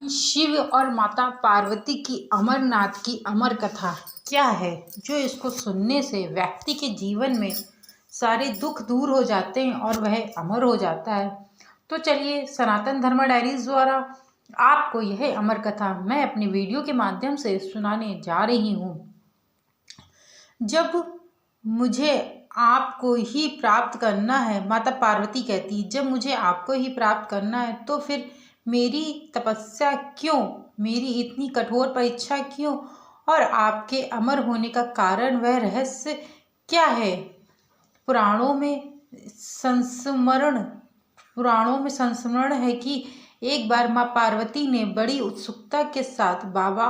शिव और माता पार्वती की अमरनाथ की अमर कथा क्या है जो इसको सुनने से व्यक्ति के जीवन में सारे दुख दूर हो जाते हैं और वह अमर हो जाता है। तो चलिए, सनातन धर्म डायरीज द्वारा आपको यह अमर कथा मैं अपनी वीडियो के माध्यम से सुनाने जा रही हूँ। जब मुझे आपको ही प्राप्त करना है, माता पार्वती कहती, जब मुझे आपको ही प्राप्त करना है तो फिर मेरी तपस्या क्यों, मेरी इतनी कठोर परीक्षा क्यों, और आपके अमर होने का कारण, वह रहस्य क्या है। पुराणों में संस्मरण है कि एक बार माँ पार्वती ने बड़ी उत्सुकता के साथ बाबा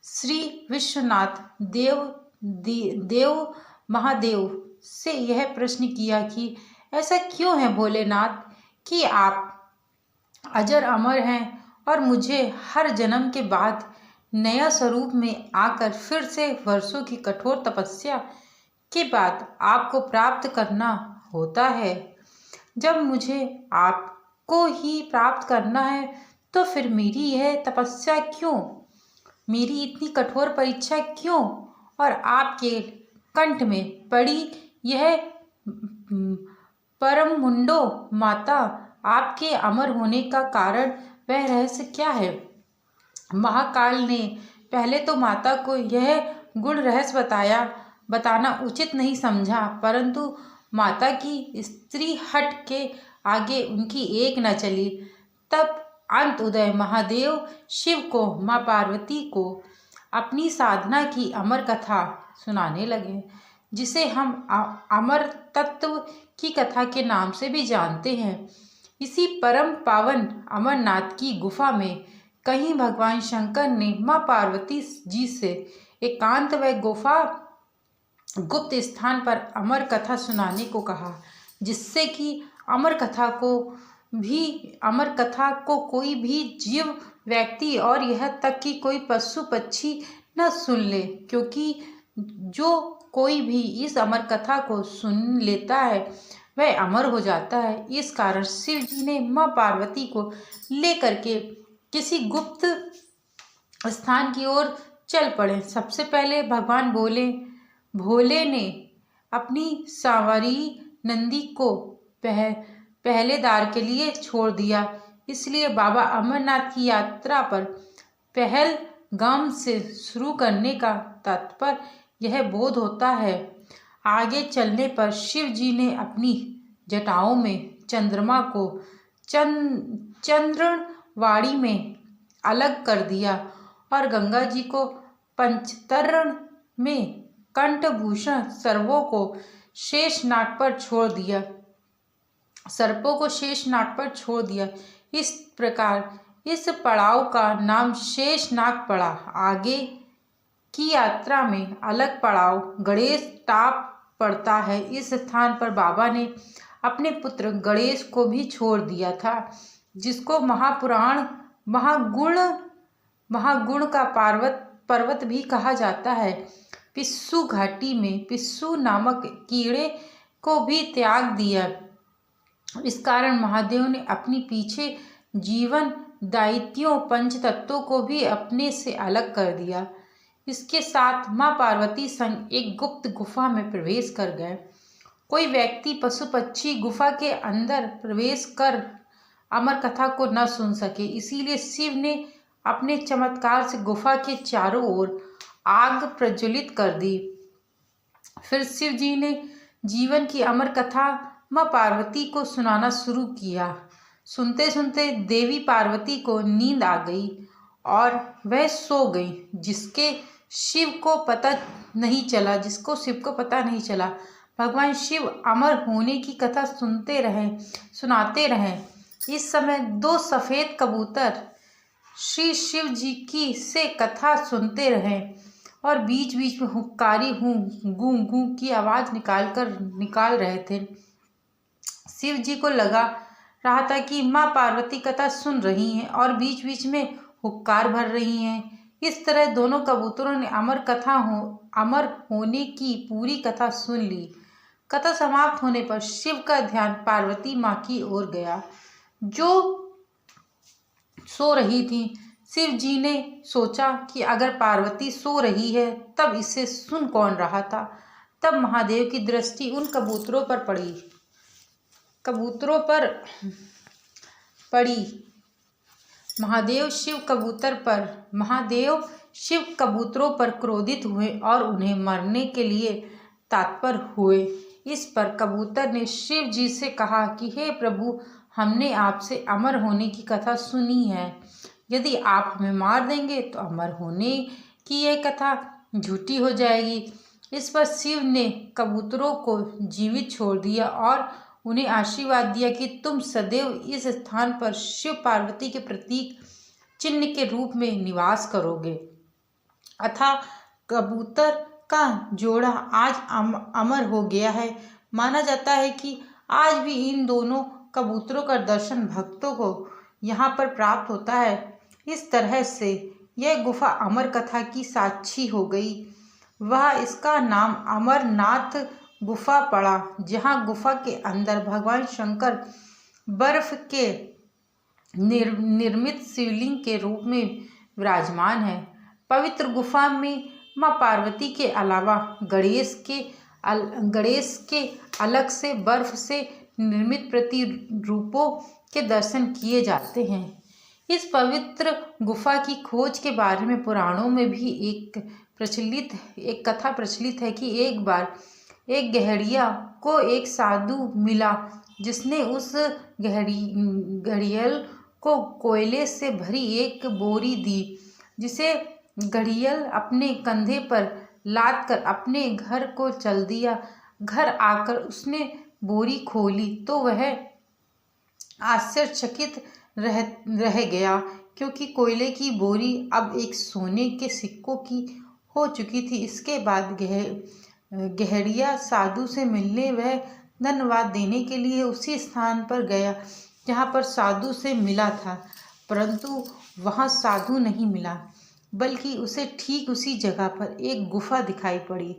श्री विश्वनाथ देव महादेव से यह प्रश्न किया कि ऐसा क्यों है भोलेनाथ कि आप अजर अमर हैं और मुझे हर जन्म के बाद नया स्वरूप में आकर फिर से वर्षों की कठोर तपस्या के बाद आपको प्राप्त करना होता है। जब मुझे आपको ही प्राप्त करना है तो फिर मेरी यह तपस्या क्यों, मेरी इतनी कठोर परीक्षा क्यों, और आपके कंठ में पड़ी यह परम मुंडो माता, आपके अमर होने का कारण, वह रहस्य क्या है। महाकाल ने पहले तो माता को यह गुण रहस्य बताना उचित नहीं समझा, परंतु माता की स्त्री हट के आगे उनकी एक न चली। तब अंत उदय महादेव शिव को माँ पार्वती को अपनी साधना की अमर कथा सुनाने लगे, जिसे हम अमर तत्व की कथा के नाम से भी जानते हैं। इसी परम पावन अमरनाथ की गुफा में कहीं भगवान शंकर ने माँ पार्वती जी से एकांत व गुप्त स्थान पर अमर कथा सुनाने को कहा, जिससे कि अमर कथा को कोई भी जीव व्यक्ति और यह तक कि कोई पशु पक्षी न सुन ले, क्योंकि जो कोई भी इस अमर कथा को सुन लेता है वह अमर हो जाता है। इस कारण शिव जी ने माँ पार्वती को लेकर के किसी गुप्त स्थान की ओर चल पड़े। सबसे पहले भगवान भोले ने अपनी सांवरी नंदी को पहलेदार के लिए छोड़ दिया। इसलिए बाबा अमरनाथ की यात्रा पर पहलगाम से शुरू करने का तात्पर्य यह बोध होता है। आगे चलने पर शिव जी ने अपनी जटाओं में चंद्रमा को चंद्रवाणी में अलग कर दिया और गंगा जी को पंचतरण में कंठभूषण सर्पों को शेषनाग पर छोड़ दिया। इस प्रकार इस पड़ाव का नाम शेषनाग पड़ा। आगे की यात्रा में अलग पड़ाव गणेश टाप पड़ता है। इस स्थान पर बाबा ने अपने पुत्र गणेश को भी छोड़ दिया था, जिसको महागुण का पर्वत भी कहा जाता है। पिस्सू घाटी में पिस्सू नामक कीड़े को भी त्याग दिया। इस कारण महादेव ने अपनी पीछे जीवन दायित्वों पंचतत्वों को भी अपने से अलग कर दिया। इसके साथ माँ पार्वती संग एक गुप्त गुफा में प्रवेश कर गए। कोई व्यक्ति पशु पक्षी गुफा के अंदर प्रवेश कर अमर कथा को न सुन सके, इसीलिए शिव ने अपने चमत्कार से गुफा के चारों ओर आग प्रज्वलित कर दी। फिर शिव जी ने जीवन की अमर कथा माँ पार्वती को सुनाना शुरू किया। सुनते सुनते देवी पार्वती को नींद आ गई और वह सो गई, जिसको शिव को पता नहीं चला। भगवान शिव अमर होने की कथा सुनाते रहे। इस समय दो सफेद कबूतर श्री शिव जी की से कथा सुनते रहे और बीच बीच में हुक्कारी गूं गूं की आवाज निकाल रहे थे। शिव जी को लगा रहा था कि माँ पार्वती कथा सुन रही हैं और बीच बीच में हुक्कार भर रही हैं। इस तरह दोनों कबूतरों ने अमर होने की पूरी कथा सुन ली। कथा समाप्त होने पर शिव का ध्यान पार्वती माँ की ओर गया, जो सो रही थी। शिव जी ने सोचा कि अगर पार्वती सो रही है तब इसे सुन कौन रहा था। तब महादेव की दृष्टि उन कबूतरों पर पड़ी। महादेव शिव कबूतरों पर क्रोधित हुए और उन्हें मारने के लिए तत्पर हुए। इस पर कबूतर ने शिव जी से कहा कि हे प्रभु, हमने आपसे अमर होने की कथा सुनी है। यदि आप हमें मार देंगे तो अमर होने की यह कथा झूठी हो जाएगी। इस पर शिव ने कबूतरों को जीवित छोड़ दिया और उन्हें आशीर्वाद दिया कि तुम सदैव इस स्थान पर शिव पार्वती के प्रतीक चिन्ह के रूप में निवास करोगे। अतः कबूतर का जोड़ा आज अमर हो गया है। माना जाता है कि आज भी इन दोनों कबूतरों का दर्शन भक्तों को यहाँ पर प्राप्त होता है। इस तरह से यह गुफा अमर कथा की साक्षी हो गई। वह इसका नाम अमरनाथ गुफा पड़ा, जहाँ गुफा के अंदर भगवान शंकर बर्फ के निर्मित शिवलिंग के रूप में विराजमान है। पवित्र गुफा में माँ पार्वती के अलावा गणेश के अलग से बर्फ से निर्मित प्रतिरूपों के दर्शन किए जाते हैं। इस पवित्र गुफा की खोज के बारे में पुराणों में भी एक कथा प्रचलित है कि एक बार एक गहेड़िया को एक साधु मिला, जिसने उस घड़ियल को कोयले से भरी एक बोरी दी, जिसे घड़ियल अपने कंधे पर लाद कर अपने घर को चल दिया। घर आकर उसने बोरी खोली तो वह आश्चर्यचकित रह गया, क्योंकि कोयले की बोरी अब एक सोने के सिक्कों की हो चुकी थी। इसके बाद गहेड़िया साधु से मिलने व धन्यवाद देने के लिए उसी स्थान पर गया जहाँ पर साधु से मिला था, परंतु वहाँ साधु नहीं मिला, बल्कि उसे ठीक उसी जगह पर एक गुफा दिखाई पड़ी।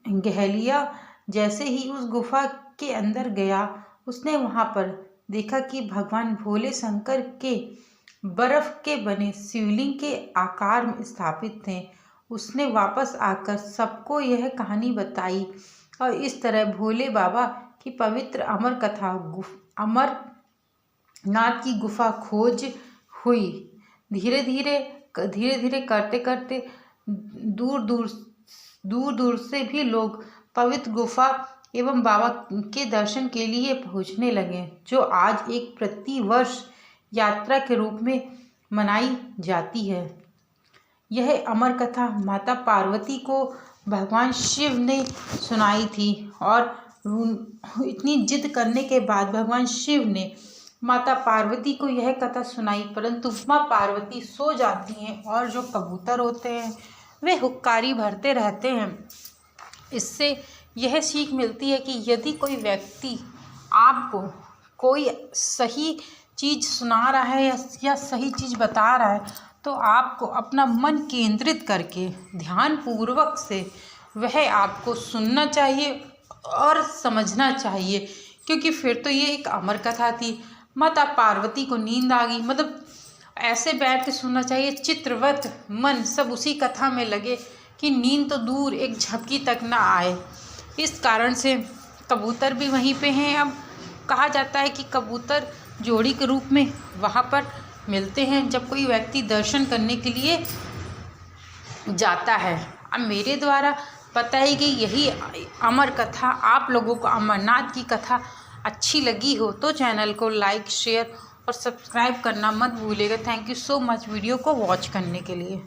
गहेड़िया जैसे ही उस गुफा के अंदर गया, उसने वहाँ पर देखा कि भगवान भोले शंकर के बर्फ के बने शिवलिंग के आकार में स्थापित थे। उसने वापस आकर सबको यह कहानी बताई और इस तरह भोले बाबा की पवित्र अमर कथा अमरनाथ की गुफा खोज हुई। धीरे धीरे करते दूर दूर से भी लोग पवित्र गुफा एवं बाबा के दर्शन के लिए पहुंचने लगे, जो आज एक प्रतिवर्ष यात्रा के रूप में मनाई जाती है। यह अमर कथा माता पार्वती को भगवान शिव ने सुनाई थी और इतनी जिद करने के बाद भगवान शिव ने माता पार्वती को यह कथा सुनाई, परंतु माँ पार्वती सो जाती हैं और जो कबूतर होते हैं वे हुक्कारी भरते रहते हैं। इससे यह सीख मिलती है कि यदि कोई व्यक्ति आपको कोई सही चीज़ सुना रहा है या सही चीज़ बता रहा है, तो आपको अपना मन केंद्रित करके ध्यानपूर्वक से वह आपको सुनना चाहिए और समझना चाहिए, क्योंकि फिर तो ये एक अमर कथा थी। माता पार्वती को नींद आ गई, मतलब ऐसे बैठ के सुनना चाहिए, चित्रवत मन सब उसी कथा में लगे कि नींद तो दूर एक झपकी तक ना आए। इस कारण से कबूतर भी वहीं पे हैं। अब कहा जाता है कि कबूतर जोड़ी के रूप में वहाँ पर मिलते हैं जब कोई व्यक्ति दर्शन करने के लिए जाता है। अब मेरे द्वारा बताई गई यही अमर कथा आप लोगों को अमरनाथ की कथा अच्छी लगी हो तो चैनल को लाइक, शेयर और सब्सक्राइब करना मत भूलिएगा। Thank you so much video को वॉच करने के लिए।